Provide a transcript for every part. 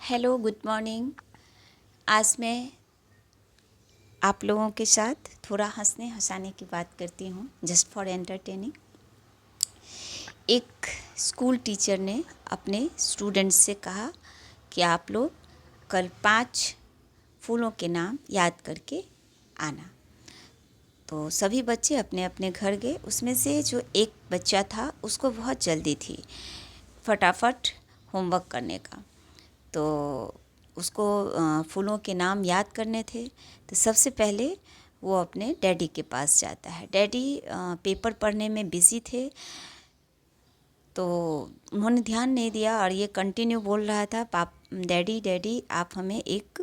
Hello, good morning. आज मैं आप लोगों के साथ थोड़ा हंसने हंसाने की बात करती हूँ, जस्ट फॉर एंटरटेनिंग। एक स्कूल टीचर ने अपने स्टूडेंट्स से कहा कि आप लोग कल 5 फूलों के नाम याद करके आना। तो सभी बच्चे अपने अपने घर गए। उसमें से जो एक बच्चा था उसको बहुत जल्दी थी फटाफट होमवर्क करने का। तो उसको फूलों के नाम याद करने थे। तो सबसे पहले वो अपने डैडी के पास जाता है। डैडी पेपर पढ़ने में बिज़ी थे, तो उन्होंने ध्यान नहीं दिया और ये कंटिन्यू बोल रहा था, डैडी डैडी आप हमें एक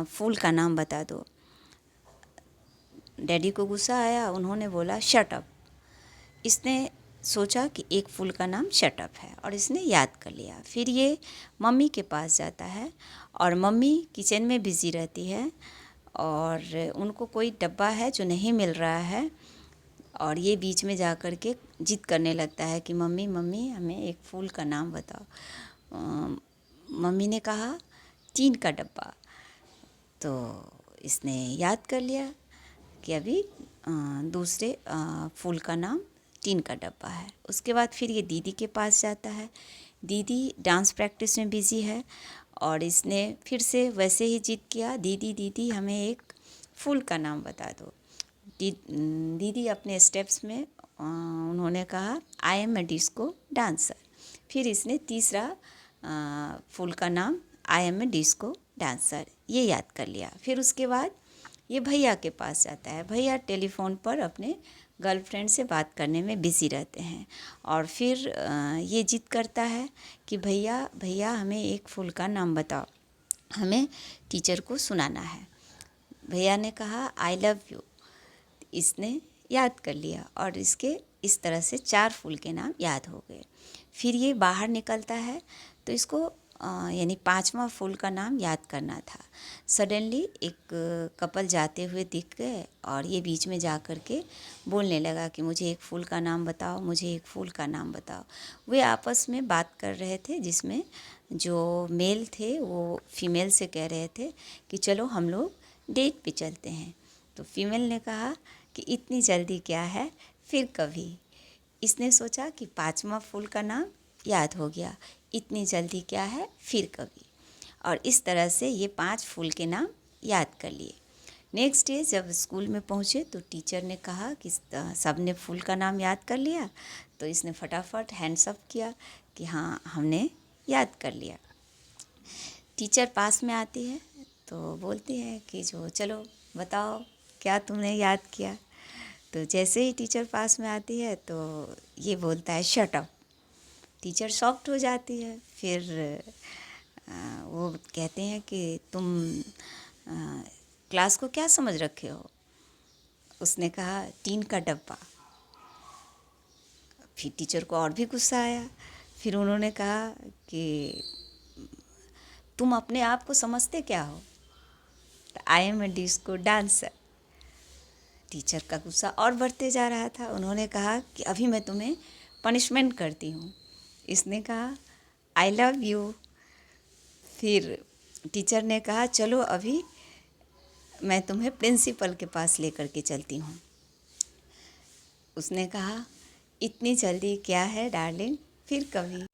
फूल का नाम बता दो। डैडी को गुस्सा आया, उन्होंने बोला शट अप। इसने सोचा कि एक फूल का नाम शटअप है और इसने याद कर लिया। फिर ये मम्मी के पास जाता है और मम्मी किचन में बिज़ी रहती है और उनको कोई डब्बा है जो नहीं मिल रहा है और ये बीच में जा कर के जिद करने लगता है कि मम्मी मम्मी हमें एक फूल का नाम बताओ। मम्मी ने कहा टीन का डब्बा। तो इसने याद कर लिया कि अभी दूसरे फूल का नाम टीन का डब्बा है। उसके बाद फिर ये दीदी के पास जाता है। दीदी डांस प्रैक्टिस में बिज़ी है और इसने फिर से वैसे ही जिद किया, दीदी दीदी हमें एक फूल का नाम बता दो। दीदी अपने स्टेप्स में उन्होंने कहा I am a disco dancer. फिर इसने तीसरा फूल का नाम I am a disco dancer ये याद कर लिया। फिर उसके बाद ये भैया के पास जाता है। भैया टेलीफोन पर अपने गर्लफ्रेंड से बात करने में बिज़ी रहते हैं और फिर ये जिद करता है कि भैया भैया हमें एक फूल का नाम बताओ, हमें टीचर को सुनाना है। भैया ने कहा आई लव यू। इसने याद कर लिया और इसके इस तरह से 4 फूल के नाम याद हो गए। फिर ये बाहर निकलता है तो इसको यानी 5वां फूल का नाम याद करना था। सडनली एक कपल जाते हुए दिख गए और ये बीच में जा कर के बोलने लगा कि मुझे एक फूल का नाम बताओ, मुझे एक फूल का नाम बताओ। वे आपस में बात कर रहे थे जिसमें जो मेल थे वो फीमेल से कह रहे थे कि चलो हम लोग डेट पे चलते हैं। तो फीमेल ने कहा कि इतनी जल्दी क्या है, फिर कभी। इसने सोचा कि 5वां फूल का नाम याद हो गया, इतनी जल्दी क्या है, फिर कभी। और इस तरह से ये 5 फूल के नाम याद कर लिए। नेक्स्ट डे जब स्कूल में पहुँचे तो टीचर ने कहा कि सब ने फूल का नाम याद कर लिया। तो इसने फटाफट हैंड्स अप किया कि हाँ हमने याद कर लिया। टीचर पास में आती है तो बोलती है कि जो चलो बताओ क्या तुमने याद किया। तो जैसे ही टीचर पास में आती है तो ये बोलता है शट अप। टीचर शॉक्ड हो जाती है। फिर वो कहते हैं कि तुम क्लास को क्या समझ रखे हो। उसने कहा टीन का डब्बा। फिर टीचर को और भी गुस्सा आया। फिर उन्होंने कहा कि तुम अपने आप को समझते क्या हो। I am a disco dancer. Teacher का गुस्सा और बढ़ते जा रहा था। उन्होंने कहा कि अभी मैं तुम्हें पनिशमेंट करती हूँ। इसने कहा आई लव यू। फिर टीचर ने कहा चलो अभी मैं तुम्हें प्रिंसिपल के पास लेकर के चलती हूँ। उसने कहा इतनी जल्दी क्या है डार्लिंग, फिर कभी।